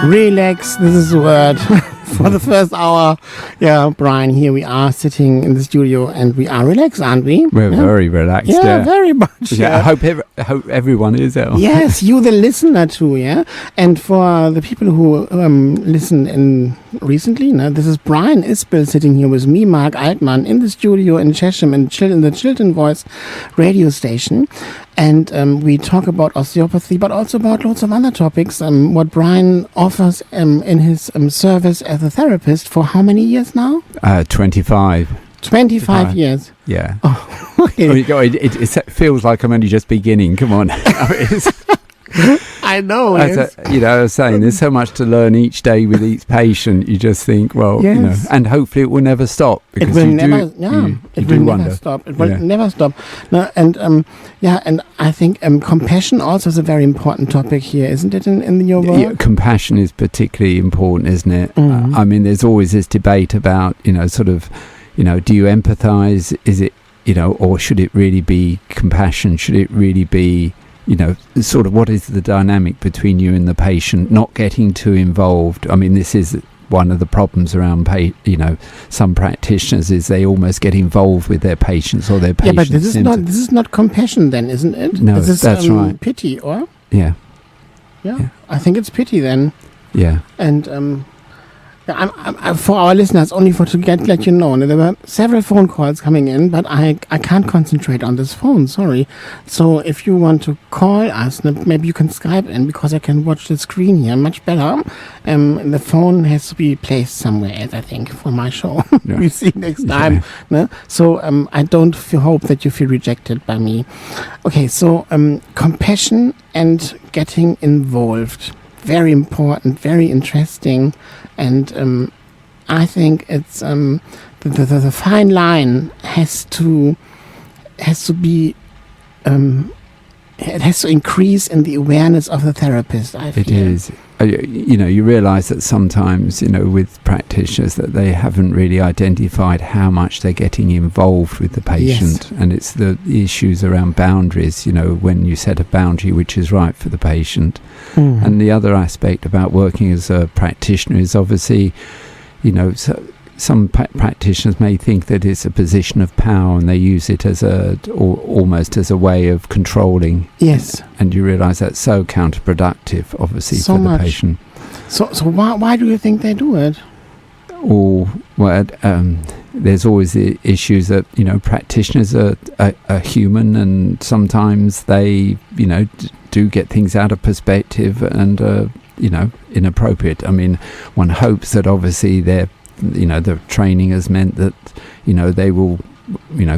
Relax, this is the word for the first hour. Yeah, Brian, here we are sitting in the studio and we are relaxed, aren't we? We're very relaxed. Yeah, very much. Yeah, I hope everyone is. Yes, you the listener too, yeah? And for the people who listened in recently, this is Brian Isbell sitting here with me, Marc Altmann, in the studio in Chesham in the Chiltern Voice radio station. And we talk about osteopathy, but also about lots of other topics. What Brian offers in his service as a therapist for how many years now? 25. 25 years. Yeah. Oh, okay. It feels like I'm only just beginning. Come on. I know. I was saying, there's so much to learn each day with each patient. You just think, well, yes. And hopefully it will never stop. Because it will never stop. It will never stop. No, and and I think compassion also is a very important topic here, isn't it? In your work, compassion is particularly important, isn't it? Mm-hmm. I mean, there's always this debate about, do you empathize? Is it, or should it really be compassion? Should it really be, sort of what is the dynamic between you and the patient, not getting too involved? I mean, this is one of the problems around, some practitioners is they almost get involved with their patients or their patients' but this is not compassion then, isn't it? No, this is, that's right. Pity, or? Yeah. I think it's pity then. Yeah. And I'm for our listeners, only to let you know, there were several phone calls coming in, but I can't concentrate on this phone, sorry. So if you want to call us, maybe you can Skype in, because I can watch the screen here much better. The phone has to be placed somewhere else, I think, for my show. Yeah. We see next time. Yeah. No? So I don't hope that you feel rejected by me. Okay, so compassion and getting involved. Very important, very interesting, and I think it's the fine line has to be it has to increase in the awareness of the therapist. I feel. It is. You realise that sometimes, with practitioners, that they haven't really identified how much they're getting involved with the patient. Yes. And it's the issues around boundaries, when you set a boundary which is right for the patient. Mm. And the other aspect about working as a practitioner is obviously, some practitioners may think that it's a position of power and they use it as almost as a way of controlling. Yes. And you realise that's so counterproductive, obviously, so for the much. patient. So why do you think they do it? There's always the issues that, practitioners are human, and sometimes they, do get things out of perspective and, inappropriate. I mean, one hopes that obviously the training has meant that, they will,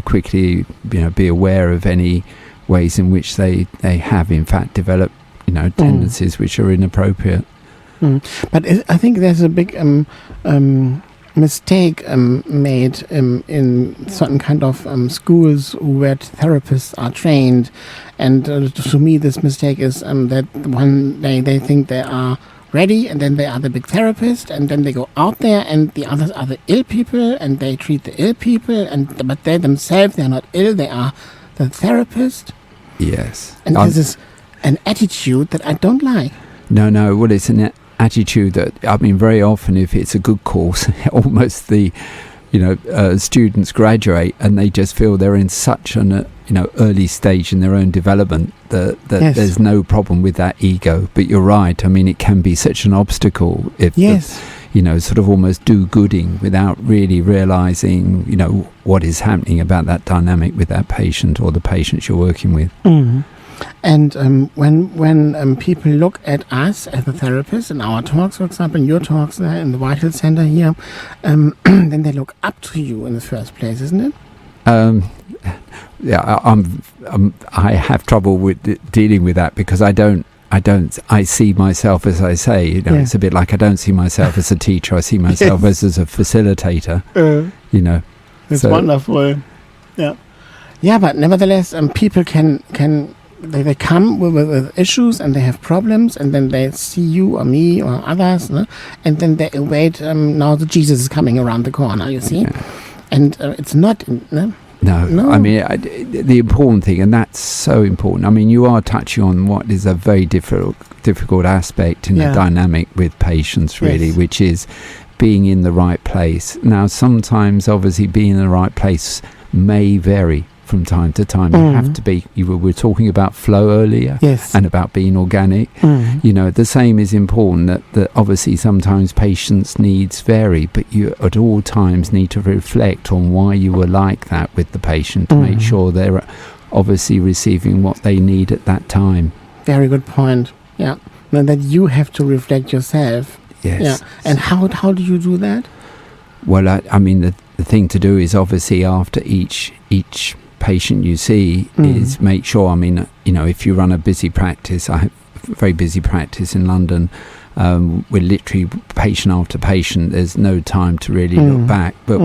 quickly, be aware of any ways in which they have in fact developed, tendencies which are inappropriate. Mm. But I think there's a big mistake made in certain kind of schools where therapists are trained, and to me this mistake is that one day they think they are ready, and then they are the big therapist, and then they go out there and the others are the ill people and they treat the ill people, but they themselves, they're not ill, they are the therapist. Yes. And this is an attitude that I don't like. No, well, it's an attitude that, very often if it's a good course, almost the students graduate and they just feel they're in such an early stage in their own development that yes. There's no problem with that ego. But you're right, it can be such an obstacle if yes. Sort of almost do-gooding without really realising what is happening about that dynamic with that patient or the patients you're working with. Mm-hmm. And when people look at us as a therapist in our talks, for example, in your talks there in the Whitehill Center here, then they look up to you in the first place, isn't it? I have trouble with dealing with that because I see myself, as I say, it's a bit like I don't see myself as a teacher. I see myself as a facilitator. It's wonderful. Yeah. Yeah, but nevertheless, people can they come with issues and they have problems, and then they see you or me or others, and then they await. Now the Jesus is coming around the corner. You see, and it's not. No. The important thing, and that's so important. You are touching on what is a very difficult difficult aspect in the dynamic with patients, really, which is being in the right place. Now, sometimes, obviously, being in the right place may vary from time to time. You have to be, we were talking about flow earlier, and about being organic. You know, the same is important, that obviously sometimes patients' needs vary, but you at all times need to reflect on why you were like that with the patient to make sure they're obviously receiving what they need at that time. Very good point. Yeah. And that you have to reflect yourself. Yes. Yeah. And how do you do that? Well, I mean, the thing to do is obviously after each patient you see is make sure, I mean, you know, if you run a busy practice, I have a very busy practice in London, we're literally patient after patient, there's no time to really look back, but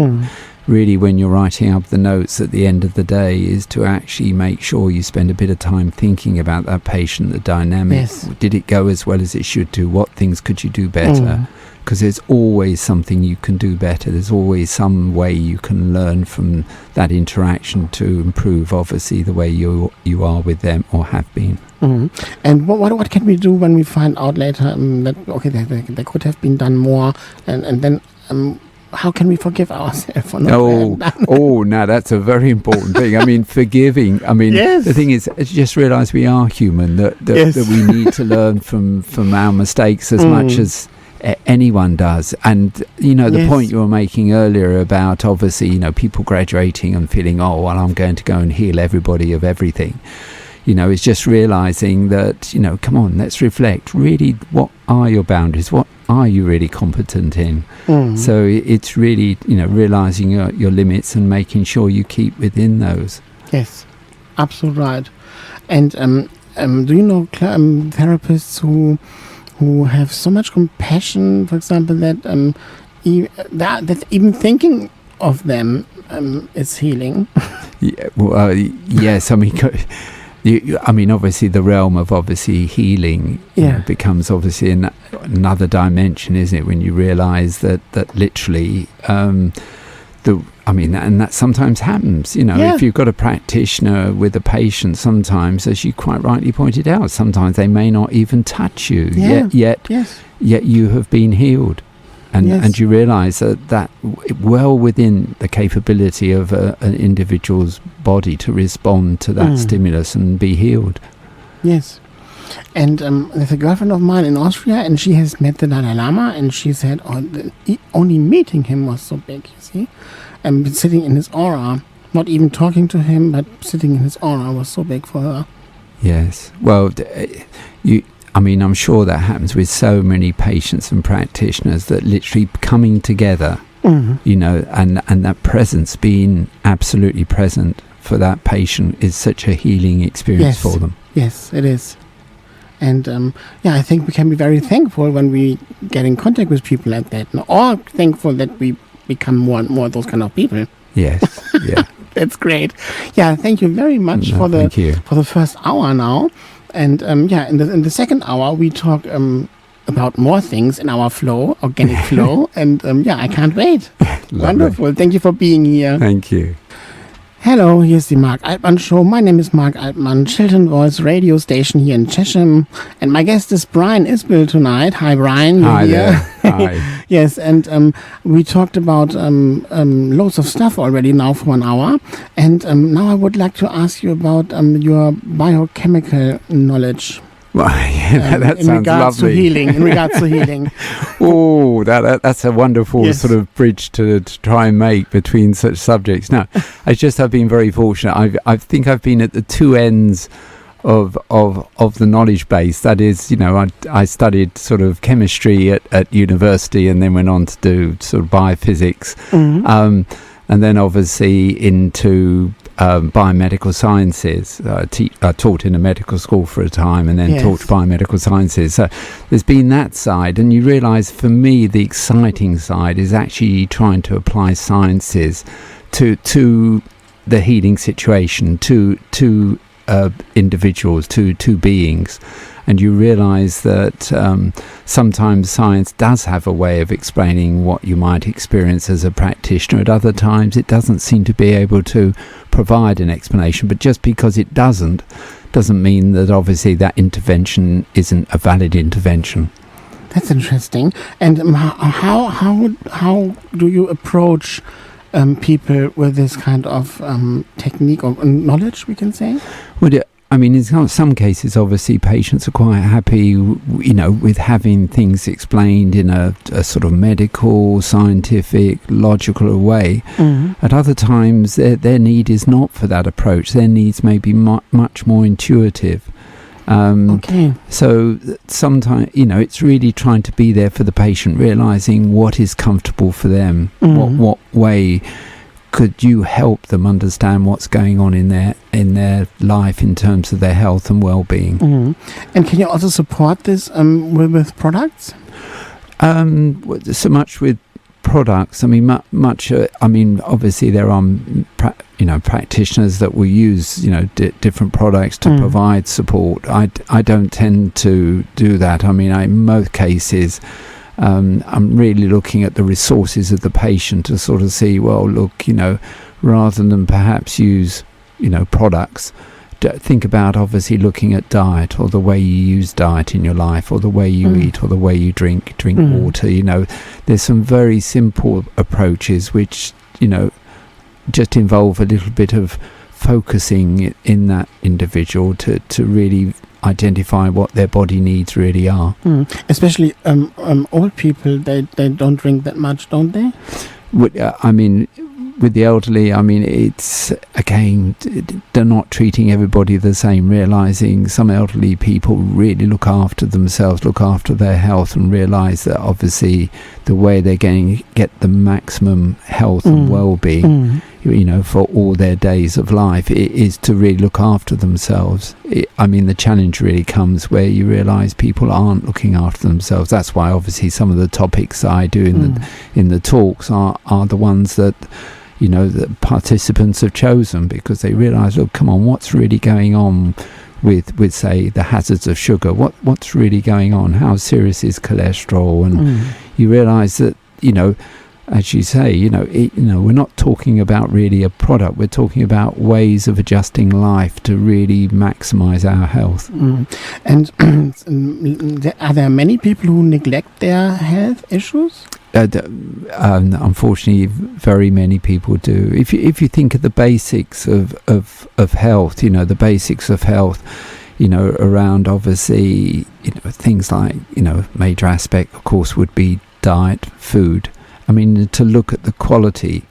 really when you're writing up the notes at the end of the day is to actually make sure you spend a bit of time thinking about that patient, the dynamic. Did it go as well as it should do? What things could you do better? Because there's always something you can do better. There's always some way you can learn from that interaction to improve, obviously, the way you are with them or have been. And what can we do when we find out later that, okay, there could have been done more, and then how can we forgive ourselves for not done? Now that's a very important thing. I mean, forgiving. I mean, the thing is, just realise we are human, that we need to learn from our mistakes as much as anyone does. And you know, the point you were making earlier about obviously, you know, people graduating and feeling, oh well, I'm going to go and heal everybody of everything, you know, it's just realizing that, you know, come on, let's reflect really, what are your boundaries, what are you really competent in? So it's really, you know, realizing your limits and making sure you keep within those. Yes, absolutely right. And do you know therapists who have so much compassion, for example, that even thinking of them is healing? Yes, I mean, I mean, obviously, the realm of obviously healing becomes obviously another dimension, isn't it? When you realise that literally, and that sometimes happens. You know, if you've got a practitioner with a patient, sometimes, as you quite rightly pointed out, sometimes they may not even touch you. Yet you have been healed. And you realise that well within the capability of an individual's body to respond to that stimulus and be healed. Yes. And there's a girlfriend of mine in Austria, and she has met the Dalai Lama, and she said, only meeting him was so big, you see. And sitting in his aura, not even talking to him, but sitting in his aura was so big for her. Yes. Well, I'm sure that happens with so many patients and practitioners, that literally coming together, you know, and that presence, being absolutely present for that patient, is such a healing experience for them. Yes, it is. And I think we can be very thankful when we get in contact with people like that, or thankful that we become more and more those kind of people. Yes, yeah. That's great. Yeah, thank you very much for the first hour now. And in the second hour we talk about more things in our flow, organic flow. And I can't wait. Wonderful. Thank you for being here. Thank you. Hello, here's the Marc Altmann Show. My name is Marc Altmann, Chiltern Voice radio station here in Chesham. And my guest is Brian Isbell tonight. Hi, Brian. Hi there. Hi. Yes, and we talked about loads of stuff already now for 1 hour. And now I would like to ask you about your biochemical knowledge. Well, that sounds lovely. In regards to healing. Oh, that's a wonderful sort of bridge to try and make between such subjects. Now, I've been very fortunate. I think I've been at the two ends of the knowledge base. That is, you know, I studied sort of chemistry at university, and then went on to do sort of biophysics, and then obviously into biomedical sciences. I taught in a medical school for a time, and then taught biomedical sciences. So there's been that side, and you realise, for me, the exciting side is actually trying to apply sciences to the healing situation, to individuals, to beings. And you realise that sometimes science does have a way of explaining what you might experience as a practitioner. At other times it doesn't seem to be able to provide an explanation. But just because it doesn't doesn't mean that obviously that intervention isn't a valid intervention. That's interesting. And how do you approach people with this kind of technique or knowledge, we can say? Well, I mean, in some cases, obviously, patients are quite happy, with having things explained in a sort of medical, scientific, logical way. Mm-hmm. At other times, their need is not for that approach. Their needs may be much more intuitive. Okay. So sometimes, it's really trying to be there for the patient, realising what is comfortable for them, what way could you help them understand what's going on in their life in terms of their health and well-being. And can you also support this with products? So much with products. I mean, obviously there are practitioners that will use different products to provide support. I don't tend to do that. I mean, in most cases, I'm really looking at the resources of the patient to sort of see, well, look, rather than perhaps use products, think about obviously looking at diet, or the way you use diet in your life, or the way you eat, or the way you drink water. There's some very simple approaches which just involve a little bit of focusing in that individual to really identify what their body needs really are. Especially old people, they don't drink that much, don't they? With the elderly, it's, again, they're not treating everybody the same, realising some elderly people really look after themselves, look after their health, and realise that obviously the way they're going to get the maximum health and well-being, for all their days of life, it is to really look after themselves. The challenge really comes where you realise people aren't looking after themselves. That's why obviously some of the topics I do in the talks are the ones that the participants have chosen, because they realise, look, come on, what's really going on with say the hazards of sugar? What's really going on? How serious is cholesterol? And you realise that as you say, we're not talking about really a product. We're talking about ways of adjusting life to really maximise our health. And are there many people who neglect their health issues? Unfortunately, very many people do. If you think of the basics of health, the basics of health, around obviously, things like, major aspect, of course, would be diet, food. To look at the quality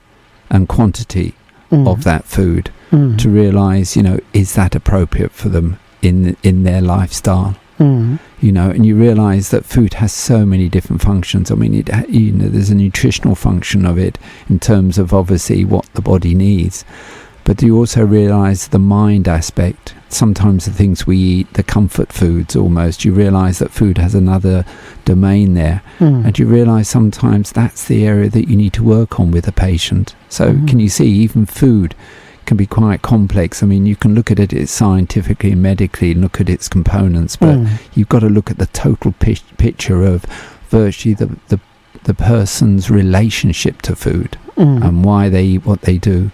and quantity of that food, to realise, is that appropriate for them in their lifestyle? And you realise that food has so many different functions. There's a nutritional function of it in terms of obviously what the body needs, but you also realise the mind aspect. Sometimes the things we eat, the comfort foods almost, you realise that food has another domain there, and you realise sometimes that's the area that you need to work on with a patient. So can you see, even food can be quite complex. You can look at it scientifically and medically, look at its components, but you've got to look at the total picture of virtually the person's relationship to food and why they eat what they do.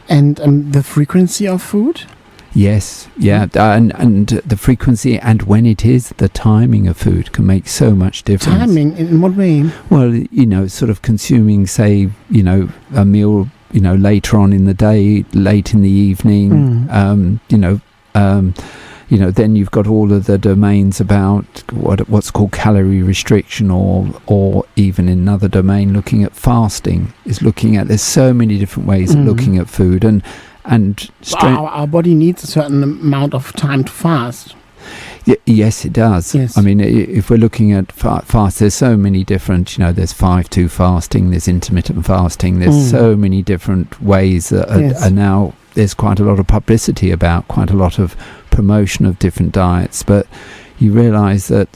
And the frequency of food? Yes, yeah, and the frequency, and when it is, the timing of food can make so much difference. Timing? In what way? Well, sort of consuming, say, a meal, later on in the day, late in the evening, then you've got all of the domains about what's called calorie restriction, or even in another domain, looking at fasting, there's so many different ways of looking at food, and our body needs a certain amount of time to fast. Yes, it does. Yes. If we're looking at fast, there's so many different, there's 5-2 fasting, there's intermittent fasting, there's so many different ways that are now, there's quite a lot of publicity about, quite a lot of promotion of different diets, but you realise that,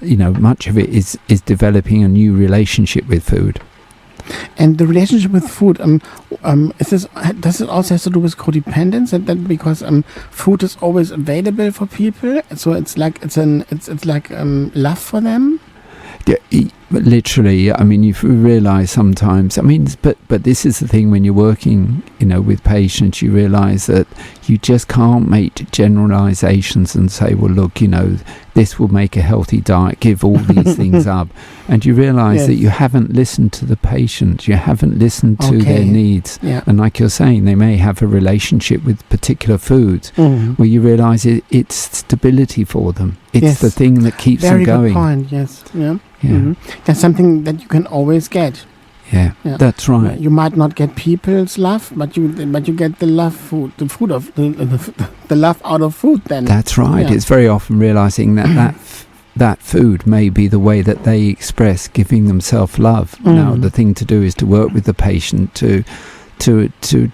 much of it is developing a new relationship with food. And the relationship with food, does it also have to do with codependence? And that because food is always available for people, so it's like love for them. But literally, I mean, you realise sometimes, I mean, but this is the thing when you're working, with patients, you realise that you just can't make generalisations and say, well, look, this will make a healthy diet, give all these things up. And you realise that you haven't listened to the patient, you haven't listened to their needs. Yeah. And like you're saying, they may have a relationship with particular foods where you realise it's stability for them. It's the thing that keeps them going. Very good point, yes. Yeah. Yeah. Mm-hmm. That's something that you can always get. Yeah, that's right. You might not get people's love, but you get the love the love out of food. Then that's right. Yeah. It's very often realizing that food may be the way that they express giving themselves love. Now, the thing to do is to work with the patient to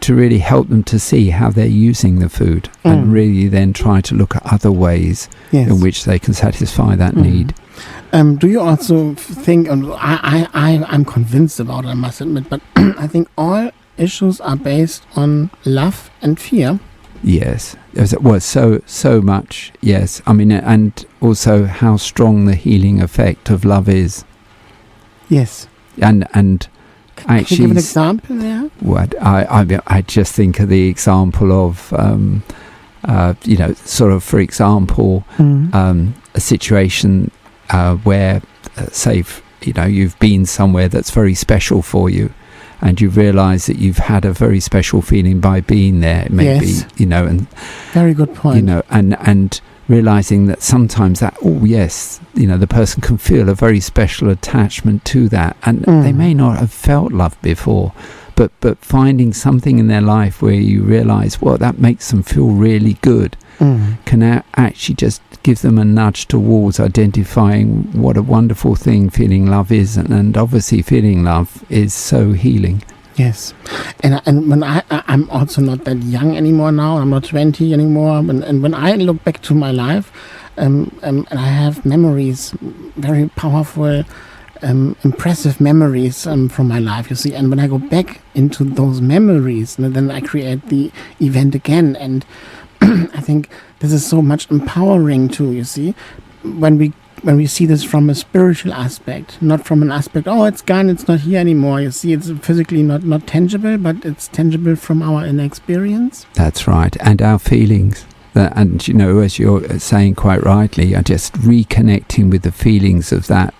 really help them to see how they're using the food, and really then try to look at other ways in which they can satisfy that need. Do you also think, I'm convinced about it, I must admit, but I think all issues are based on love and fear. Yes. Well, so much, yes. I mean, and also how strong the healing effect of love is. Yes. And actually, can you give an example there? What I just think of the example of, sort of, for example, a situation where, say, you've been somewhere that's very special for you, and you realise that you've had a very special feeling by being there. Maybe, and very good point. And realising that sometimes that, the person can feel a very special attachment to that, and they may not have felt love before, but finding something in their life where you realise, well, that makes them feel really good, can actually just give them a nudge towards identifying what a wonderful thing feeling love is, and obviously feeling love is so healing. Yes, and when I'm also not that young anymore now. I'm not 20 anymore. And when I look back to my life, and I have memories, very powerful, impressive memories from my life. You see, and when I go back into those memories, then I create the event again. And I think this is so much empowering too. You see, when we see this from a spiritual aspect, not from an aspect, it's gone, it's not here anymore. You see, it's physically not tangible, but it's tangible from our inner experience. That's right, and our feelings. And, as you're saying quite rightly, are just reconnecting with the feelings of that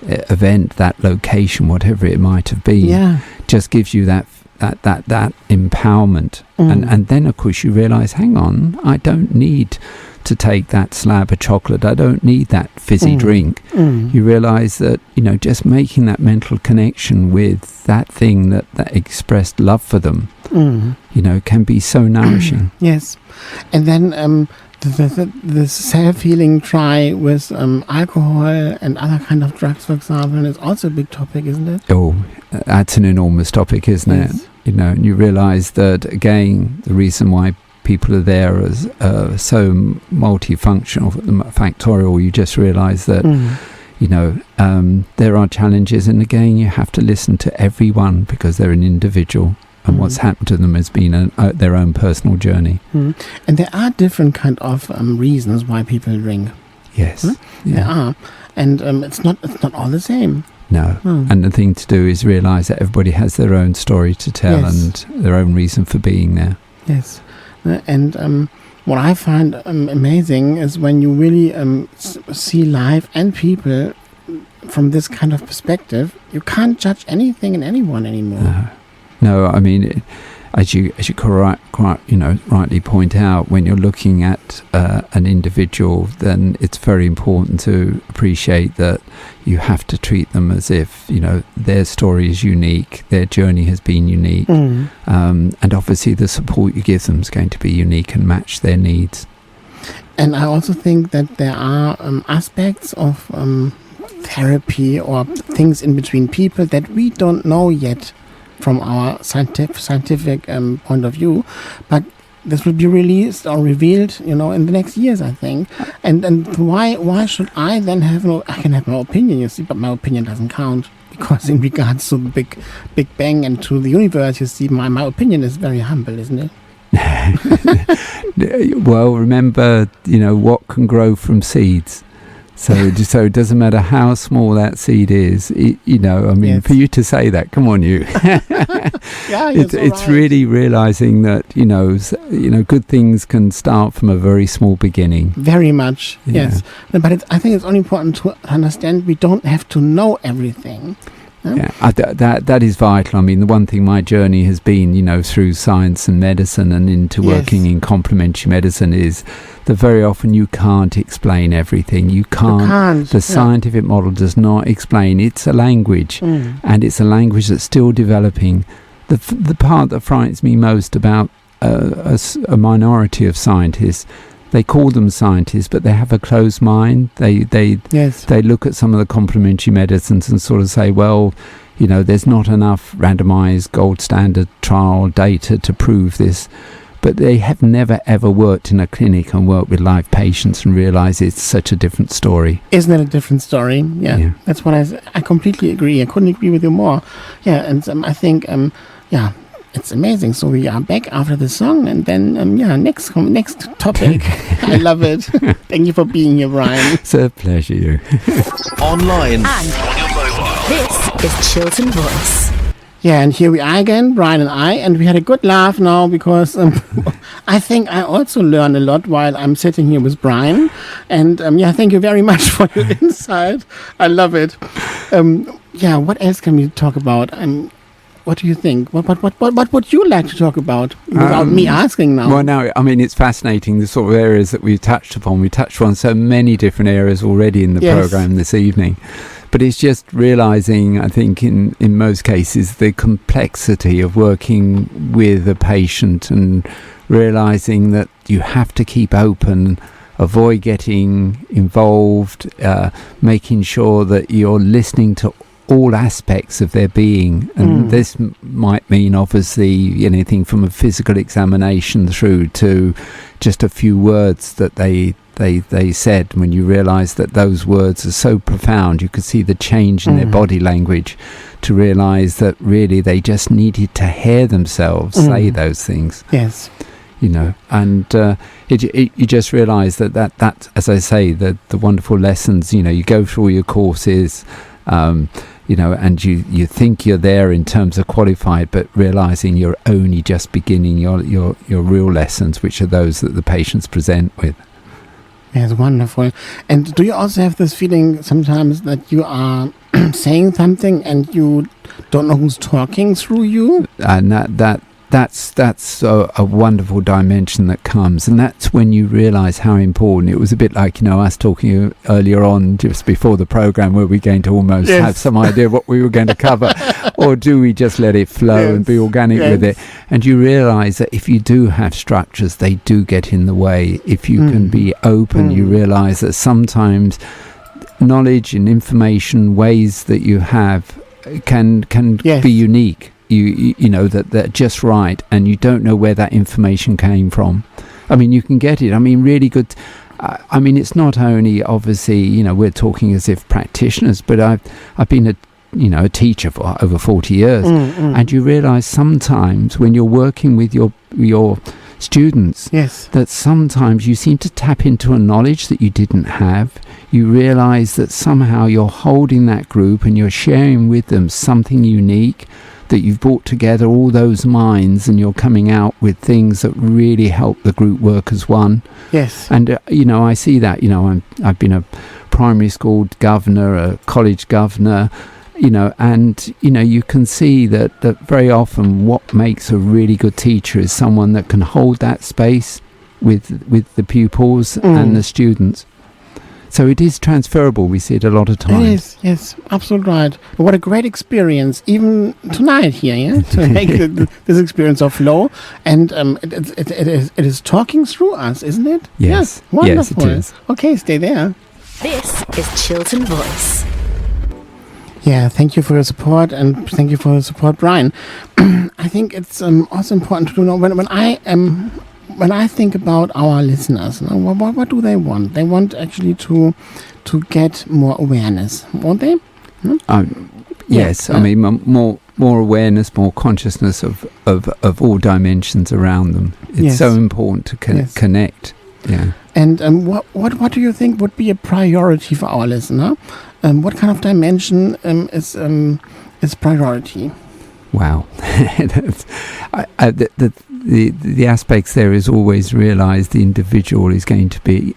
event, that location, whatever it might have been, just gives you that empowerment. And then, of course, you realise, hang on, I don't need to take that slab of chocolate, I don't need that fizzy drink. You realise that, just making that mental connection with that thing that expressed love for them, can be so nourishing. Yes. And then the self-healing try with alcohol and other kind of drugs, for example, is also a big topic, isn't it? Oh, that's an enormous topic, isn't it? And you realise that, again, the reason why people are there as so multifunctional, factorial, you just realise that, there are challenges, and again, you have to listen to everyone because they're an individual. And what's happened to them has been their own personal journey. And there are different kind of reasons why people drink. Yes, there are, and it's not all the same. No, and the thing to do is realise that everybody has their own story to tell and their own reason for being there. Yes, and what I find amazing is when you really see life and people from this kind of perspective. You can't judge anything and anyone anymore. No, I mean, as you rightly point out, when you're looking at an individual, then it's very important to appreciate that you have to treat them as if their story is unique, their journey has been unique, and obviously the support you give them is going to be unique and match their needs. And I also think that there are aspects of therapy or things in between people that we don't know yet from our scientific point of view, but this will be released or revealed, in the next years, I think. And why should I then I can have my opinion, you see, but my opinion doesn't count, because in regards to the Big Bang and to the universe, you see, my opinion is very humble, isn't it? Well, remember, what can grow from seeds. So it doesn't matter how small that seed is. For you to say that, come on, you. It's really realizing that good things can start from a very small beginning. Very much, yes. But I think it's only important to understand we don't have to know everything. That is vital. I mean, the one thing my journey has been, through science and medicine and into working in complementary medicine is that very often you can't explain everything. You can't. The scientific model does not explain. It's a language, and it's a language that's still developing. The part that frightens me most about a minority of scientists, they call them scientists, but they have a closed mind. They look at some of the complementary medicines and sort of say, well, there's not enough randomized gold standard trial data to prove this. But they have never ever worked in a clinic and worked with live patients and realize it's such a different story. Isn't it a different story? Yeah. That's what I completely agree. I couldn't agree with you more. Yeah, and I think, it's amazing. So we are back after the song, and then next topic. I love it. Thank you for being here, Brian. It's a pleasure. Online and on your mobile. This is Chiltern Voice. Yeah, and here we are again, Brian and we had a good laugh now because I think I also learned a lot while I'm sitting here with Brian. And thank you very much for your insight. I love it. What else can we talk about? What do you think? What would you like to talk about without me asking now? Well, now, I mean, it's fascinating, the sort of areas that we've touched upon. We touched on so many different areas already in the program this evening. But it's just realizing, I think, in most cases, the complexity of working with a patient and realizing that you have to keep open, avoid getting involved, making sure that you're listening to all aspects of their being. And this might mean, obviously, anything from a physical examination through to just a few words that they said. When you realise that those words are so profound, you could see the change in their body language to realise that really they just needed to hear themselves say those things. Yes. And you just realise that, as I say, the wonderful lessons, you go through all your courses, and you think you're there in terms of qualified, but realising you're only just beginning your real lessons, which are those that the patients present with. Yes, wonderful. And do you also have this feeling sometimes that you are saying something and you don't know who's talking through you? And that's a wonderful dimension that comes, and that's when you realise how important. It was a bit like us talking earlier on just before the programme, where we're going to almost have some idea what we were going to cover, or do we just let it flow and be organic with it? And you realise that if you do have structures, they do get in the way. If you can be open, you realise that sometimes knowledge and information, ways that you have, can be unique. You know that they're just right, and you don't know where that information came from. I mean, you can get it. I mean, really good. I mean, it's not only, obviously, we're talking as if practitioners, but I've been a teacher for over 40 years, and you realise sometimes when you're working with your students, that sometimes you seem to tap into a knowledge that you didn't have. You realise that somehow you're holding that group and you're sharing with them something unique, that you've brought together all those minds, and you're coming out with things that really help the group work as one. Yes. And I see that. I've been a primary school governor, a college governor, and you can see that very often what makes a really good teacher is someone that can hold that space with the pupils and the students. So it is transferable. We see it a lot of times. It is, yes, absolutely right. But what a great experience, even tonight here, to make this experience of flow. And it is talking through us, isn't it? Yes. Yeah, wonderful. Yes, it is. Okay, stay there. This is Chiltern Voice. Yeah, thank you for your support, and thank you for your support, Brian. I think it's also important to know when I think about our listeners, what do they want? They want actually to get more awareness, won't they? Yes, I mean more awareness, more consciousness of all dimensions around them. It's so important to connect Yeah. And what do you think would be a priority for our listener? What kind of dimension is priority? Wow. The aspects there is always realize the individual is going to be,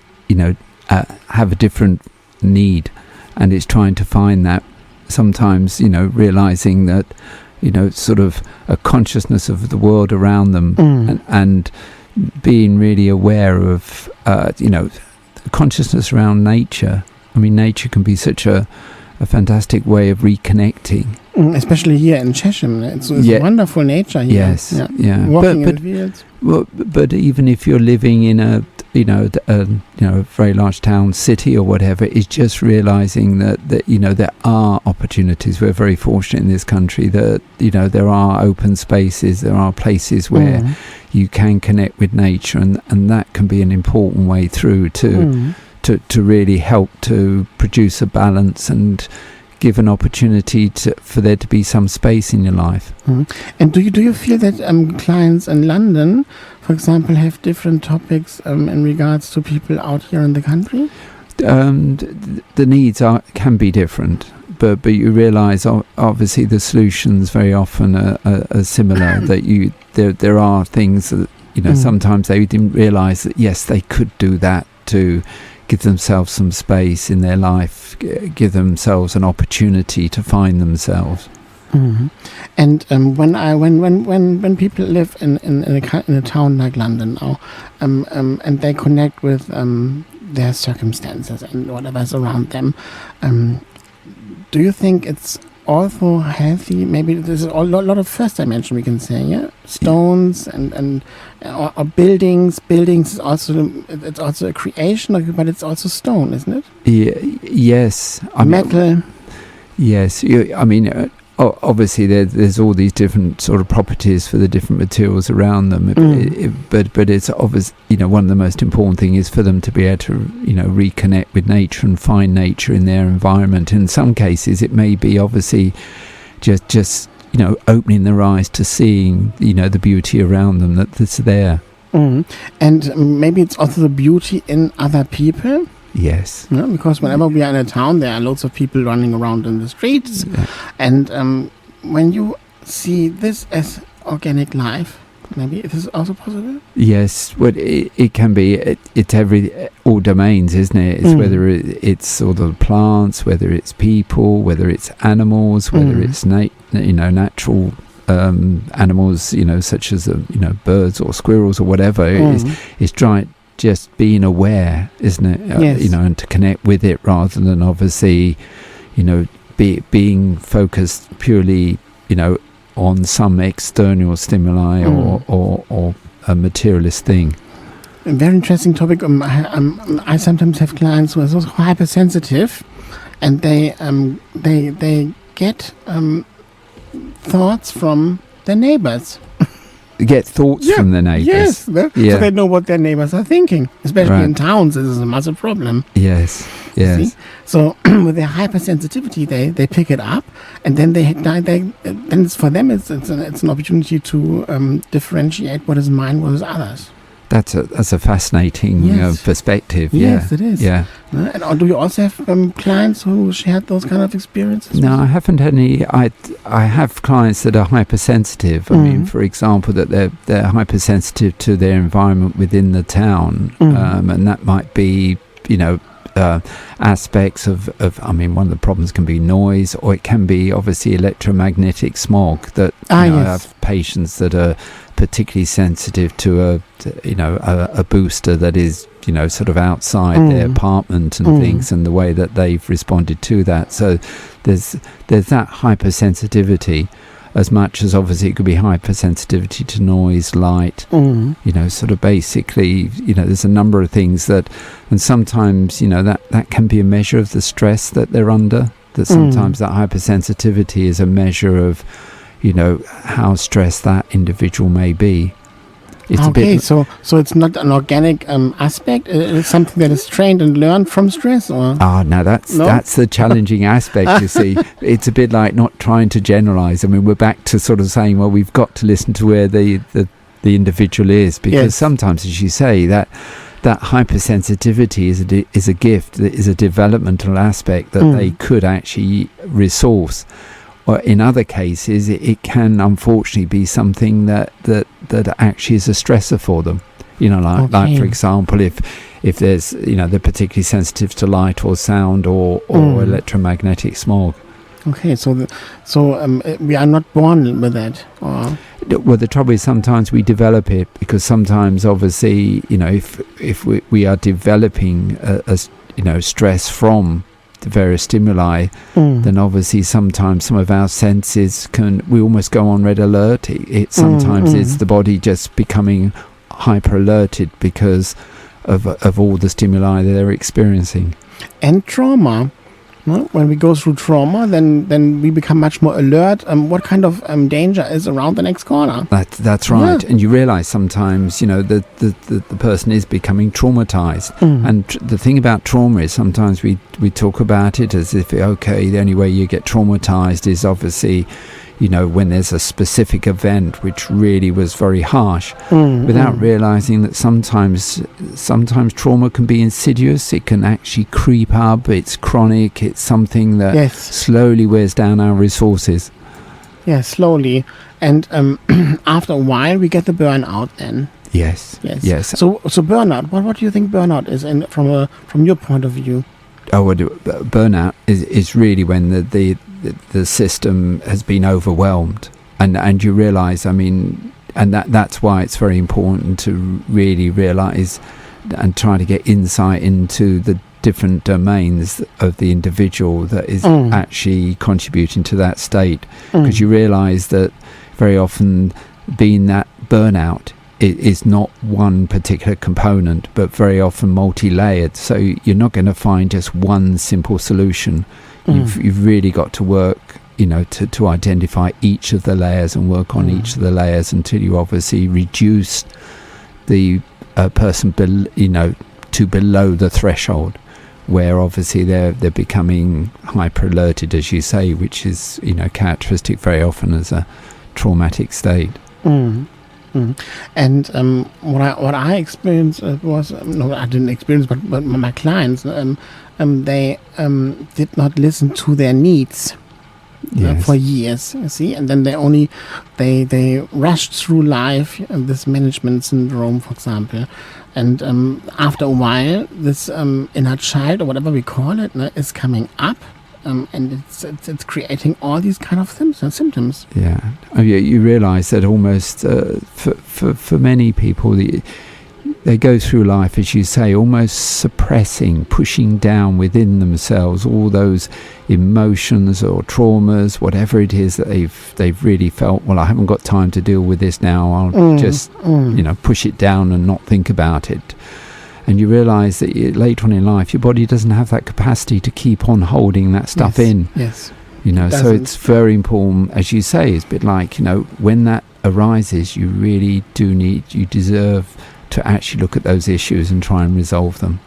have a different need, and it's trying to find that. Sometimes, realizing that, sort of a consciousness of the world around them, and being really aware of, consciousness around nature. I mean, nature can be such a fantastic way of reconnecting. Especially here in Chesham. It's wonderful nature here. Yes, yeah. Walking in the fields. But even if you're living in a very large town, city or whatever, it's just realizing that there are opportunities. We're very fortunate in this country that there are open spaces, there are places where you can connect with nature, and that can be an important way through to really help to produce a balance and give an opportunity for there to be some space in your life. And do you feel that clients in London, for example, have different topics in regards to people out here in the country? The needs can be different, but you realise obviously the solutions very often are similar. That there are things that sometimes they didn't realise that yes, they could do that to give themselves some space in their life, give themselves an opportunity to find themselves. And when people live in a town like London now, and they connect with their circumstances and whatever's around them, do you think it's also healthy? Maybe there's a lot of first dimension, we can say, yeah, stones or buildings. Buildings is also a creation, but it's also stone, isn't it? Yes, metal. Yes, obviously there's all these different sort of properties for the different materials around them, but it's obvious. One of the most important thing is for them to be able to reconnect with nature and find nature in their environment. In some cases, it may be obviously just opening their eyes to seeing the beauty around them that's there. And maybe it's also the beauty in other people. Yes. Yeah, because whenever we are in a town, there are lots of people running around in the streets. Yeah. And when you see this as organic life, maybe it is also possible? Yes. Well, it can be. It's all domains, isn't it? It's whether it's all the plants, whether it's people, whether it's animals, whether it's natural animals, such as birds or squirrels or whatever. It's trying. Just being aware, isn't it? Yes. And to connect with it rather than obviously, being focused purely, on some external stimuli or a materialist thing. A very interesting topic. I sometimes have clients who are so hypersensitive, and they get thoughts from their neighbors. Get thoughts from the neighbours. Yes, so they know what their neighbours are thinking. Especially in towns, this is a massive problem. Yes. See? So with their hypersensitivity, they pick it up, and then then it's for them it's an opportunity to differentiate what is mine, what is others. That's a fascinating perspective. Yes, it is. Yeah. And do you also have clients who shared those kind of experiences? No, I haven't had any. I have clients that are hypersensitive. I mean, for example, that they're hypersensitive to their environment within the town, and that might be aspects of. I mean, one of the problems can be noise, or it can be obviously electromagnetic smog. That I have patients that are particularly sensitive to a booster that is sort of outside their apartment and things, and the way that they've responded to that. So there's that hypersensitivity, as much as obviously it could be hypersensitivity to noise, light, sort of basically, there's a number of things that, and sometimes that can be a measure of the stress that they're under. That sometimes that hypersensitivity is a measure of how stressed that individual may be. It's so it's not an organic aspect. It's something that is trained and learned from stress, or no, that's the challenging aspect. You see, it's a bit like not trying to generalize. I mean, we're back to sort of saying, well, we've got to listen to where the individual is, because sometimes, as you say, that that hypersensitivity is a gift, that is a developmental aspect that they could actually resource. Or in other cases, it can unfortunately be something that actually is a stressor for them. Like for example, if there's, they're particularly sensitive to light or sound or electromagnetic smog. Okay, so we are not born with that. Or? Well, the trouble is sometimes we develop it, because sometimes, obviously, if we are developing a stress from the various stimuli, then obviously sometimes some of our senses we almost go on red alert. It sometimes it's the body just becoming hyper alerted because of all the stimuli that they're experiencing. And trauma. When we go through trauma, then we become much more alert. What kind of danger is around the next corner? That's right. Yeah. And you realise sometimes, the person is becoming traumatised. And the thing about trauma is sometimes we talk about it as if, the only way you get traumatised is obviously, when there's a specific event which really was very harsh, without realising that sometimes trauma can be insidious. It can actually creep up. It's chronic. It's something that slowly wears down our resources. Yeah, slowly. And after a while, we get the burnout then. Yes. So burnout, what do you think burnout is from your point of view? Burnout is really when the system has been overwhelmed, and you realise, and that's why it's very important to really realise and try to get insight into the different domains of the individual that is actually contributing to that state, because you realise that very often being that burnout is not one particular component, but very often multi-layered. So you're not going to find just one simple solution. You've really got to work, to identify each of the layers and work on each of the layers until you obviously reduce the person, to below the threshold, where obviously they're becoming hyper alerted, as you say, which is characteristic very often as a traumatic state. And what I experienced was I didn't experience, but my clients they did not listen to their needs for years. You see, and then they rushed through life. This management syndrome, for example, and after a while, this inner child or whatever we call it is coming up. And it's creating all these kind of symptoms. Yeah, you realise that almost for many people, they go through life, as you say, almost suppressing, pushing down within themselves all those emotions or traumas, whatever it is that they've really felt. Well, I haven't got time to deal with this now. I'll just push it down and not think about it. And you realise that later on in life, your body doesn't have that capacity to keep on holding that stuff in. Yes. So it's very important, as you say, it's a bit like, when that arises, you really you deserve to actually look at those issues and try and resolve them.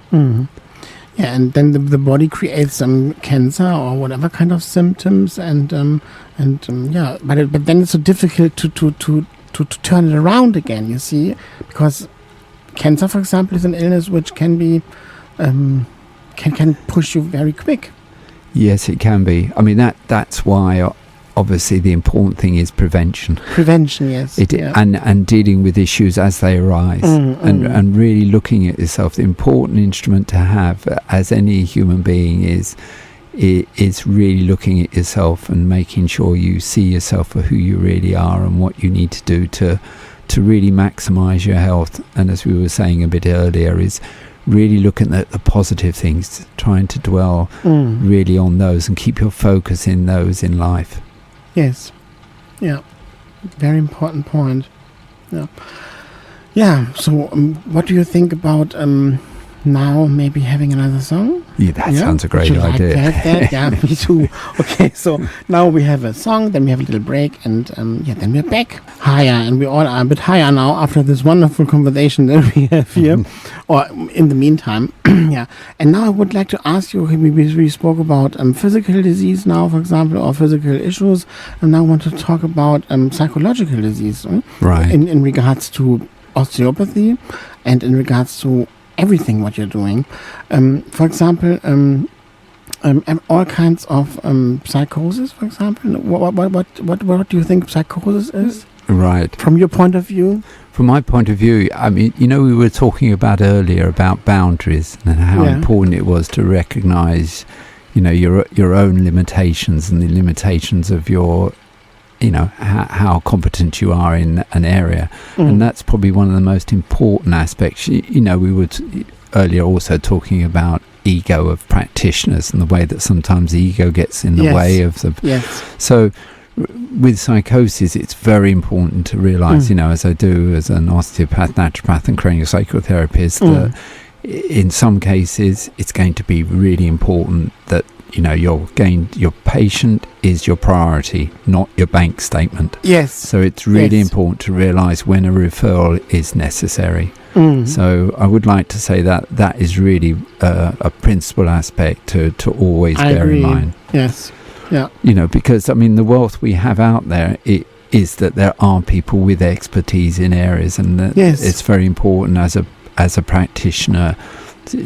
Yeah, and then the body creates some cancer or whatever kind of symptoms, but then it's so difficult to turn it around again, you see, because cancer, for example, is an illness which can be can push you very quick. Yes, it can be. That's why obviously the important thing is prevention. Prevention, yes. And dealing with issues as they arise, and really looking at yourself. The important instrument to have as any human being is really looking at yourself and making sure you see yourself for who you really are and what you need to do to really maximise your health. And as we were saying a bit earlier, is really looking at the positive things, trying to dwell really on those and keep your focus in those in life. Yes. Yeah. Very important point. Yeah. Yeah. So what do you think about now maybe having another song? Yeah, that sounds a great idea. That? Yeah, me too. Okay, so now we have a song, then we have a little break, and then we're back higher, and we all are a bit higher now after this wonderful conversation that we have here, or in the meantime. Yeah. And now I would like to ask you, we spoke about physical disease now, for example, or physical issues, and now I want to talk about psychological disease, right? In regards to osteopathy and in regards to everything what you're doing. For example, all kinds of psychosis. For example, what do you think psychosis is? Right. From your point of view. From my point of view, I mean, we were talking about earlier about boundaries and how important it was to recognise, your own limitations and the limitations of your, how competent you are in an area. And that's probably one of the most important aspects. We were earlier also talking about ego of practitioners and the way that sometimes ego gets in the way of the... Yes. So... with psychosis, it's very important to realise, as I do as an osteopath, naturopath and craniosacral therapist, that in some cases it's going to be really important that, your patient is your priority, not your bank statement. Yes. So it's really important to realise when a referral is necessary. So I would like to say that is really a principal aspect to always bear in mind. Yes. Yeah. Because the wealth we have out there is that there are people with expertise in areas, and that it's very important as a practitioner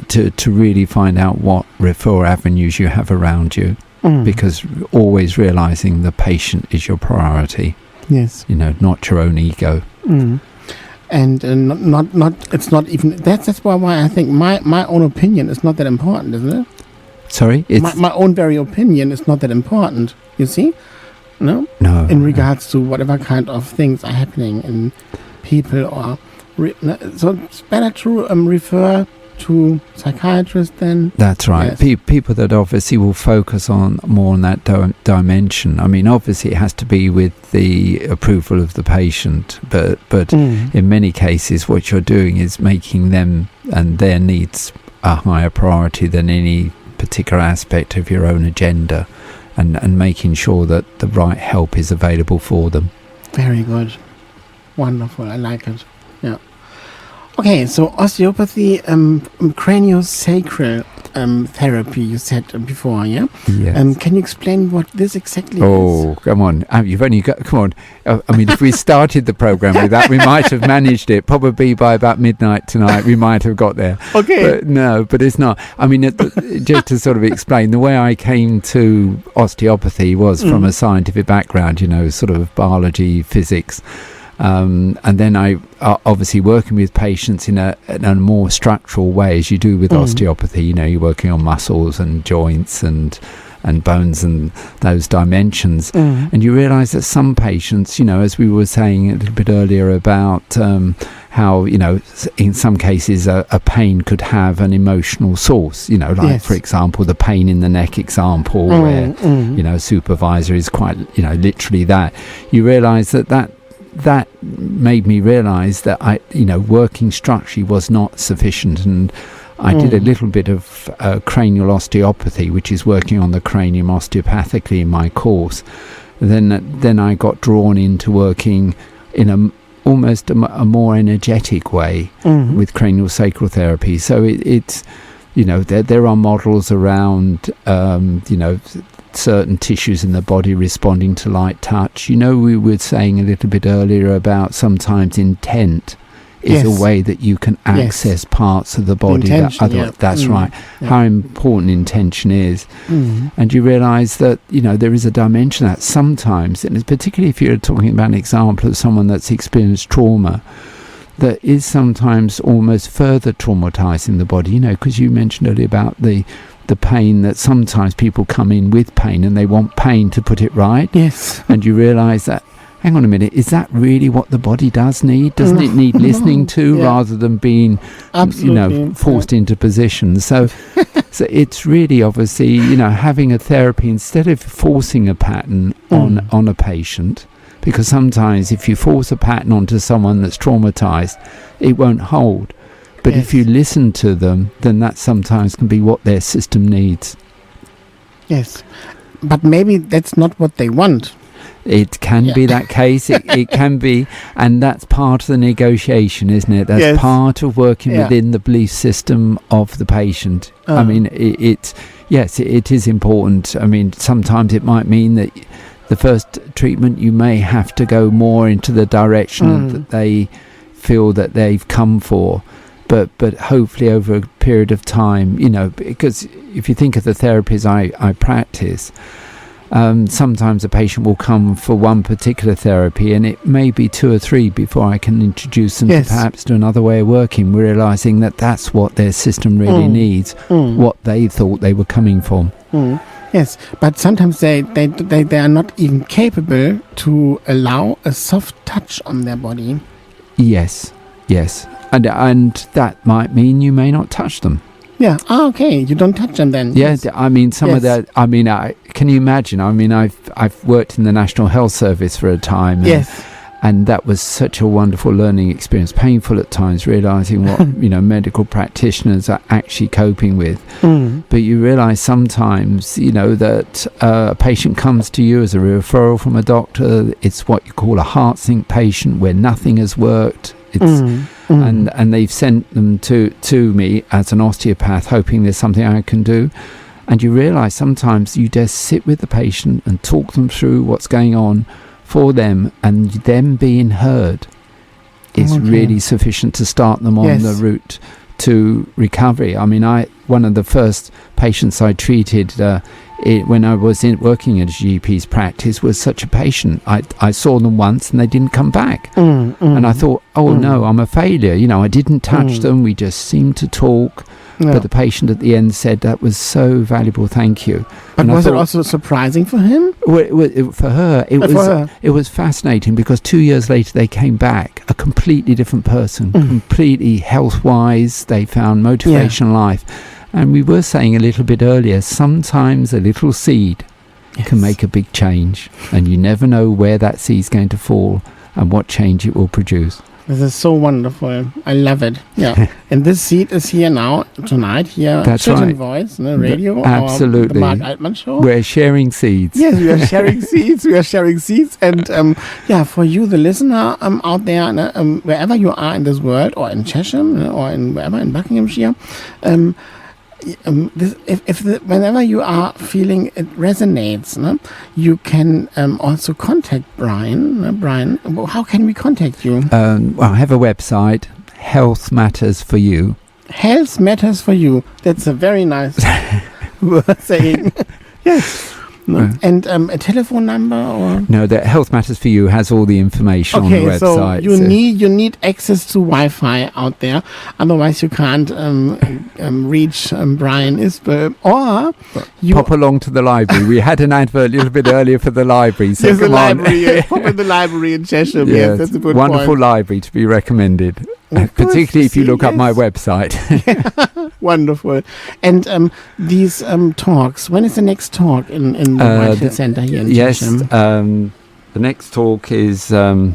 to really find out what referral avenues you have around you, because always realizing the patient is your priority. Yes. Not your own ego. And not it's not even that's why I think my own opinion is not that important, isn't it? Sorry? My own very opinion is not that important, you see? No? No. In regards to whatever kind of things are happening in people or... so it's better to refer to psychiatrists then? That's right. Yes. People that obviously will focus on more on that dimension. Obviously it has to be with the approval of the patient, but in many cases what you're doing is making them and their needs a higher priority than any particular aspect of your own agenda, and making sure that the right help is available for them. Very good. Wonderful. I like it. Yeah. Okay, so osteopathy, craniosacral therapy, you said before, yeah? Yes. Can you explain what this exactly is? Oh, come on. You've only got... Come on. If we started the programme with that, we might have managed it. Probably by about midnight tonight, we might have got there. Okay. But it's not. Just to sort of explain, the way I came to osteopathy was from a scientific background, sort of biology, physics. And then I obviously working with patients in a more structural way, as you do with osteopathy. You're working on muscles and joints and bones and those dimensions. And you realise that some patients, as we were saying a little bit earlier about how, in some cases a pain could have an emotional source, for example, the pain in the neck example where, supervisor is quite, literally that. You realise that made me realise that working structurally was not sufficient, and I did a little bit of cranial osteopathy, which is working on the cranium osteopathically in my course. Then I got drawn into working in almost a more energetic way with craniosacral therapy. So it's there are models around certain tissues in the body responding to light touch. We were saying a little bit earlier about sometimes intent is a way that you can access parts of the body that's right. How important intention is. And you realise that there is a dimension that sometimes, and particularly if you're talking about an example of someone that's experienced trauma, that is sometimes almost further traumatizing the body, because you mentioned earlier about the pain, that sometimes people come in with pain and they want pain to put it right. Yes. And you realise that, hang on a minute, is that really what the body does need? Doesn't it need listening to rather than being, forced into position? So it's really obviously, having a therapy instead of forcing a pattern on a patient, because sometimes if you force a pattern onto someone that's traumatised, it won't hold. But if you listen to them, then that sometimes can be what their system needs. Yes. But maybe that's not what they want. It can be that case. It can be. And that's part of the negotiation, isn't it? That's part of working within the belief system of the patient. It is important. Sometimes it might mean that the first treatment you may have to go more into the direction that they feel that they've come for. but hopefully over a period of time, because if you think of the therapies I practice, sometimes a patient will come for one particular therapy and it may be 2 or 3 before I can introduce them to perhaps to another way of working. We're realising that that's what their system really needs, what they thought they were coming from. Yes, but sometimes they are not even capable to allow a soft touch on their body. Yes. And that might mean you may not touch them. Yeah. Okay. You don't touch them then. Yeah. Yes. I mean, some of that. I mean, can you imagine? I mean, I've worked in the National Health Service for a time. And that was such a wonderful learning experience. Painful at times, realising what medical practitioners are actually coping with. But you realise sometimes, that a patient comes to you as a referral from a doctor. It's what you call a heart sink patient, where nothing has worked. And they've sent them to me as an osteopath, hoping there's something I can do. And you realise sometimes you just sit with the patient and talk them through what's going on for them, and them being heard is really sufficient to start them on the route to recovery. I mean, one of the first patients I treated when I was working at a GP's practice was such a patient. I saw them once and they didn't come back. And I thought, no, I'm a failure. I didn't touch them. We just seemed to talk. Yeah. But the patient at the end said, that was so valuable, thank you. But was it also surprising for him? For her, it was fascinating, because 2 years later they came back a completely different person, completely health-wise. They found motivation in life. And we were saying a little bit earlier, sometimes a little seed can make a big change, and you never know where that seed's going to fall and what change it will produce. This is so wonderful. I love it. Yeah. And this seed is here now, tonight, here on Chiltern Voice, radio. Absolutely. Or the Marc Altmann Show. We're sharing seeds. Yes, we are sharing seeds. We are sharing seeds. And for you, the listener out there, wherever you are in this world, or in Chesham, or wherever in Buckinghamshire, whenever you are feeling it resonates, you can also contact Brian. Brian, how can we contact you? I have a website, Health Matters for You. Health Matters for You. That's a very nice word saying. Yes. No. And a telephone number, or no? The Health Matters for You has all the information on the website. So you need access to Wi-Fi out there, otherwise you can't reach Brian Isbell. Or you pop along to the library. We had an advert a little bit earlier for the library. So there's a library. Pop in the library in Chesham. Yes, that's a good wonderful point. Library to be recommended. Particularly if you look up my website. Wonderful. And these talks, when is the next talk in the Whitehill Centre here in Chesham? Yes, the next talk is the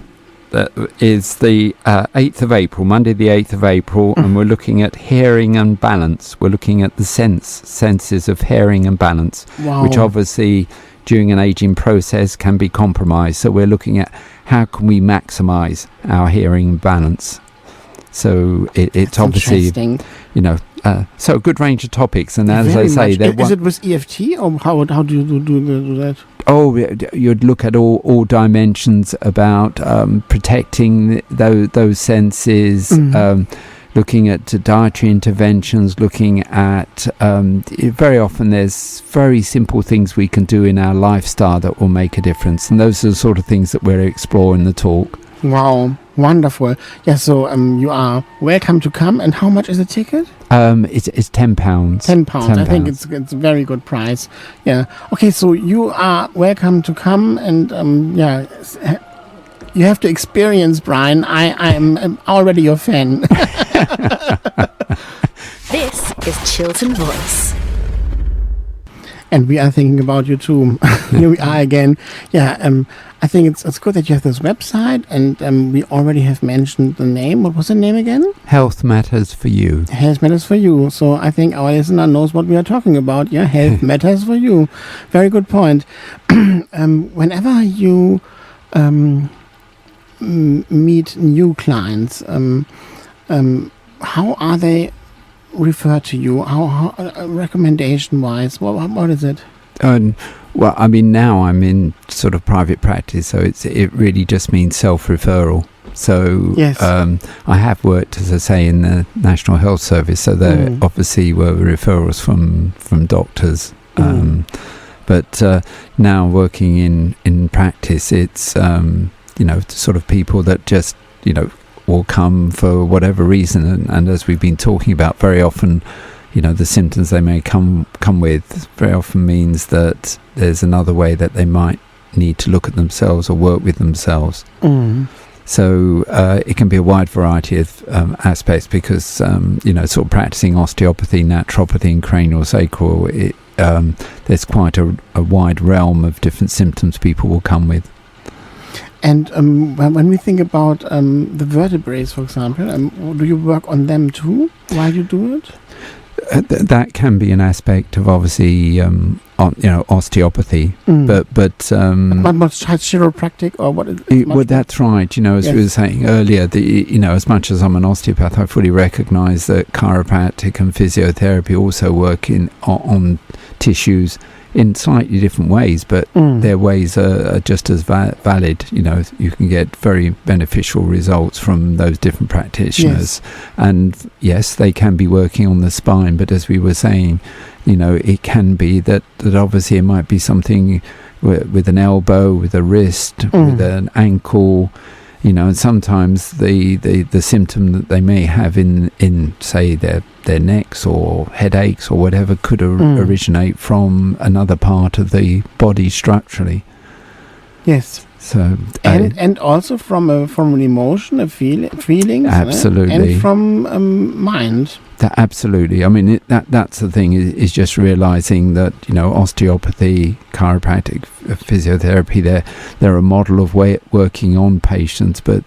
8th of April, Monday the 8th of April, and we're looking at hearing and balance. We're looking at the senses of hearing and balance, which obviously during an aging process can be compromised. So we're looking at how can we maximise our hearing and balance. So it's obviously, so a good range of topics. And as I say, is it with EFT, or how do you do that? Oh, you'd look at all dimensions about protecting those senses, looking at dietary interventions, looking at very often there's very simple things we can do in our lifestyle that will make a difference. And those are the sort of things that we're exploring in the talk. Wow, wonderful. Yeah, so you are welcome to come. And how much is the ticket? It's £10. £10. I think it's a very good price. Yeah. Okay, so you are welcome to come, and you have to experience Brian. I am already your fan. This is Chiltern Voice. And we are thinking about you too. Here we are again. Yeah, I think it's good that you have this website, and we already have mentioned the name. What was the name again? Health Matters for You. Health Matters for You. So I think our listener knows what we are talking about. Yeah, Health Matters for You. Very good point. Whenever you meet new clients, how are they referred to you? How recommendation wise, what is it? Well, I mean, now I'm in sort of private practice, so it really just means self-referral. So Yes. I have worked, as I say, in the National Health Service, so there obviously were referrals from doctors. But now working in practice, it's sort of people that just will come for whatever reason, and as we've been talking about, very often the symptoms they may come with very often means that there's another way that they might need to look at themselves or work with themselves. So it can be a wide variety of aspects, because sort of practicing osteopathy, naturopathy and craniosacral, there's quite a wide realm of different symptoms people will come with. And when we think about the vertebrae, for example, do you work on them too while you do it? That can be an aspect of obviously osteopathy, but what's chiropractic or what? Well, that's right. As we were saying earlier, as much as I'm an osteopath, I fully recognise that chiropractic and physiotherapy also work on tissues in slightly different ways, but their ways are just as valid. You can get very beneficial results from those different practitioners. Yes. And yes, they can be working on the spine, but as we were saying, it can be that obviously it might be something with an elbow, with a wrist, with an ankle, and sometimes the symptom that they may have in say their necks or headaches or whatever could originate from another part of the body structurally. Yes. So and also from an emotion, feelings, absolutely, and from mind. Absolutely. I mean, that's the thing, is just realizing that osteopathy, chiropractic, physiotherapy, they're a model of working on patients, but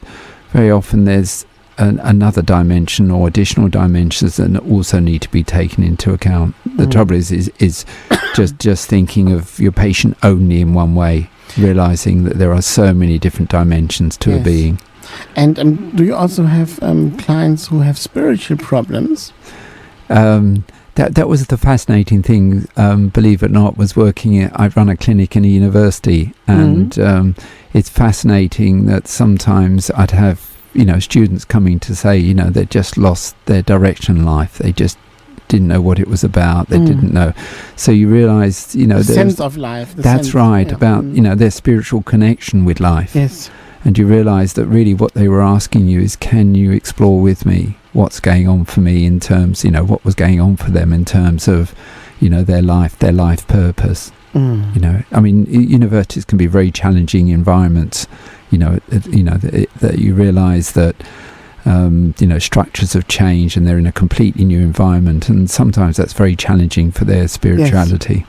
very often there's another dimension or additional dimensions that also need to be taken into account. The trouble is just thinking of your patient only in one way, realizing that there are so many different dimensions to a being. And do you also have clients who have spiritual problems? That was the fascinating thing, believe it or not, was I run a clinic in a university, and it's fascinating that sometimes I'd have students coming to say they just lost their direction in life. They just didn't know what it was about. They didn't know. So you realise the sense of life. That's right, about their spiritual connection with life. Yes. And you realise that really what they were asking you is, can you explore with me what's going on for me in terms, what was going on for them in terms of, their life purpose. I mean, universities can be very challenging environments, that you realise that, structures have changed and they're in a completely new environment, and sometimes that's very challenging for their spirituality.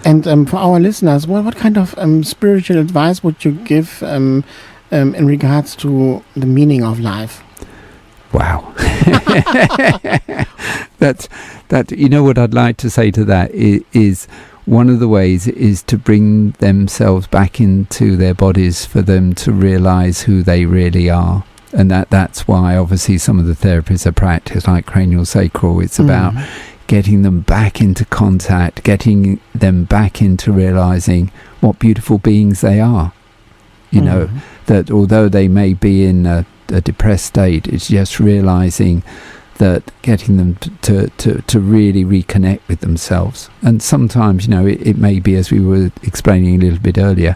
Yes. And for our listeners, what kind of spiritual advice would you give in regards to the meaning of life? Wow. That what I'd like to say to that is one of the ways is to bring themselves back into their bodies, for them to realize who they really are. And that's why obviously some of the therapies are practiced, like craniosacral. It's about getting them back into contact, getting them back into realizing what beautiful beings they are. That although they may be in a depressed state, it's just realizing that, getting them to really reconnect with themselves. And sometimes, it may be, as we were explaining a little bit earlier,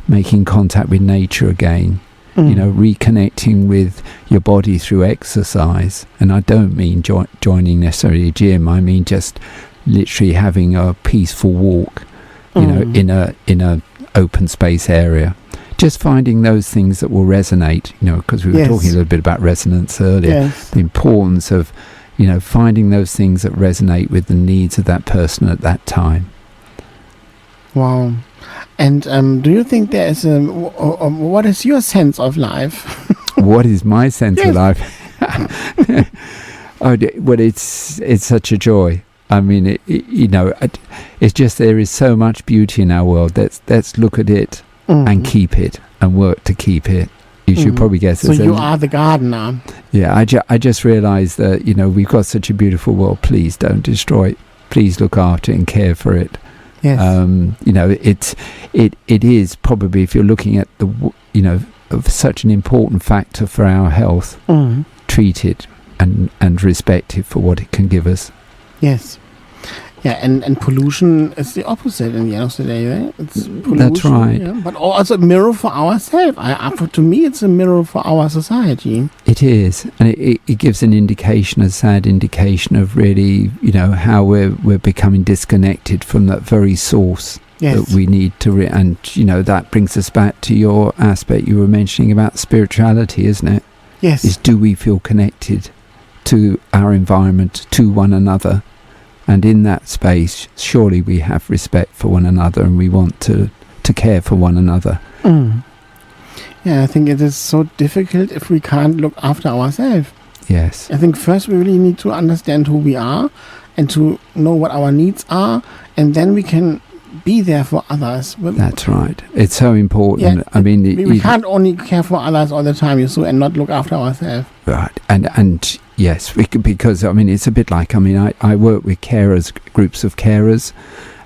making contact with nature again, reconnecting with your body through exercise. And I don't mean joining necessarily a gym. I mean just literally having a peaceful walk, in a open space area. Just finding those things that will resonate, because we were talking a little bit about resonance earlier. Yes. The importance of, finding those things that resonate with the needs of that person at that time. Wow. And do you think there is what is your sense of life? What is my sense of life? Well, it's such a joy. I mean, it's just, there is so much beauty in our world. Let's look at it and keep it and work to keep it. You should probably guess. So you are the gardener. Yeah, I just realised that we've got such a beautiful world. Please don't destroy it. Please look after it and care for it. Yes. It is probably, if you're looking at the such an important factor for our health, treated and respected for what it can give us. Yes. Yeah, and pollution is the opposite in the end of the day, right? It's pollution. That's right. Yeah, but also a mirror for ourselves. To me, it's a mirror for our society. It is, and it gives an indication, a sad indication of really, how we're becoming disconnected from that very source. Yes. That we need to, and that brings us back to your aspect you were mentioning about spirituality, isn't it? Yes. Is, do we feel connected to our environment, to one another? And in that space, surely we have respect for one another, and we want to care for one another. Yeah, I think it is so difficult if we can't look after ourselves. Yes. I think first we really need to understand who we are and to know what our needs are, and then we can be there for others. That's right. It's so important. Yeah, I mean, we can't only care for others all the time, and not look after ourselves. Right. And yes, because it's a bit like, I work with carers, groups of carers,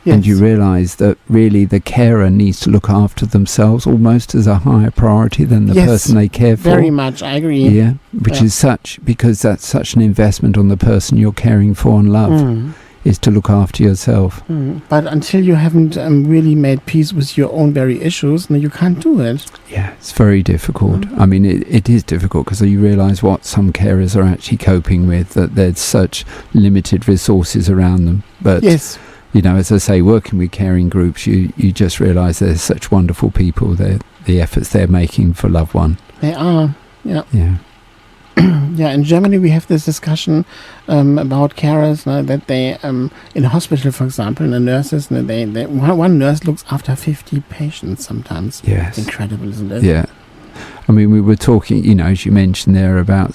yes. And you realise that really the carer needs to look after themselves almost as a higher priority than the person they care for. Very much, I agree. Yeah, which is because that's such an investment on the person you're caring for and love. Is to look after yourself. But until you haven't really made peace with your own very issues, you can't do it. Yeah, it's very difficult. It is difficult because you realise what some carers are actually coping with, that there's such limited resources around them. But, yes. As I say, working with caring groups, you just realise there's such wonderful people, the efforts they're making for loved one. They are, yeah. Yeah. Yeah, in Germany we have this discussion about carers that they, in a hospital, for example, the nurses, one nurse looks after 50 patients sometimes. Yes. It's incredible, isn't it? Yeah. We were talking, as you mentioned there, about,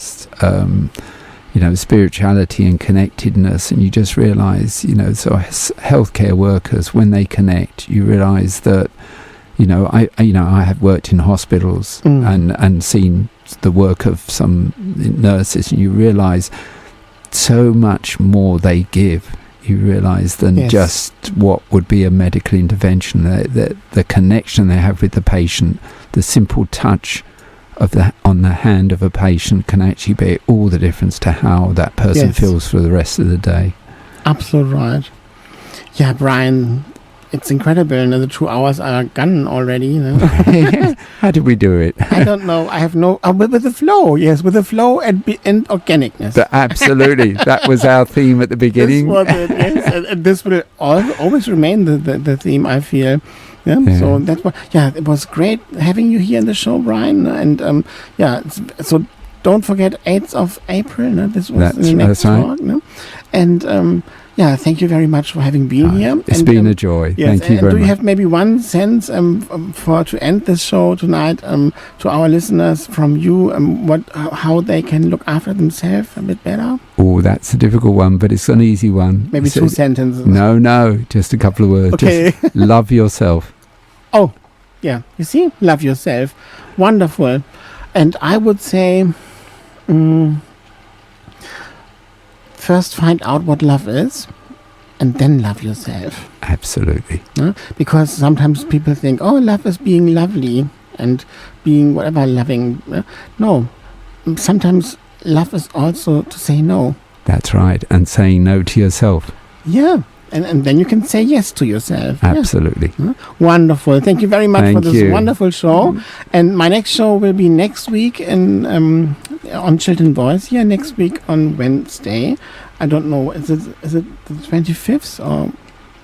spirituality and connectedness, and you just realise, so healthcare workers, when they connect, you realise that, I have worked in hospitals and seen the work of some nurses, and you realise so much more they give. You realise than just what would be a medical intervention. The connection they have with the patient, the simple touch on the hand of a patient can actually be all the difference to how that person feels for the rest of the day. Absolutely right. Yeah, Brian, it's incredible. The 2 hours are gone already. How did we do it? I don't know. I have no... with the flow, yes. With the flow and organicness. Absolutely. That was our theme at the beginning. This was it, yes. and this will always remain the theme, I feel. Yeah. So that's why... Yeah, it was great having you here in the show, Brian. And, so don't forget 8th of April. This was the next talk. Right. And... thank you very much for having been here. It's been a joy. Yes, thank you very much. Do you have maybe one sense to end this show tonight to our listeners from you, how they can look after themselves a bit better? Oh, that's a difficult one, but it's an easy one. Maybe 2 sentences. No, just a couple of words. Okay. Just love yourself. Oh, yeah. You see? Love yourself. Wonderful. And I would say... first find out what love is, and then love yourself. Absolutely. Because sometimes people think, love is being lovely and being whatever loving. No. Sometimes love is also to say no. That's right. And saying no to yourself. Yeah. And then you can say yes to yourself. Absolutely. Yeah. Wonderful. Thank you very much for this wonderful show. And my next show will be next week on Chiltern Voice. Yeah, next week on Wednesday. I don't know. Is it the 25th or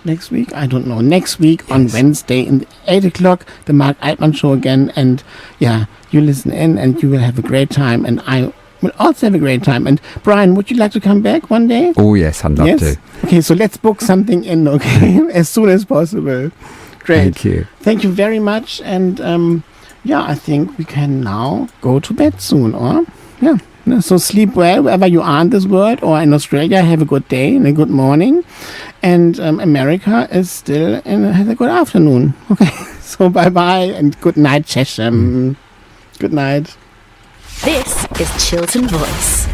next week? I don't know. Next week on Wednesday in 8 o'clock, the Marc Altmann show again. And you listen in and you will have a great time. And I will also have a great time. And Brian, would you like to come back one day? Oh, yes, I'd love to. Okay, so let's book something in, okay? As soon as possible. Great. Thank you. Thank you very much. And I think we can now go to bed soon, or? Yeah. So sleep well wherever you are in this world, or in Australia, have a good day and a good morning. And America is still has a good afternoon. Okay, so bye-bye and good night, Chesham. Good night. This is Chiltern Voice.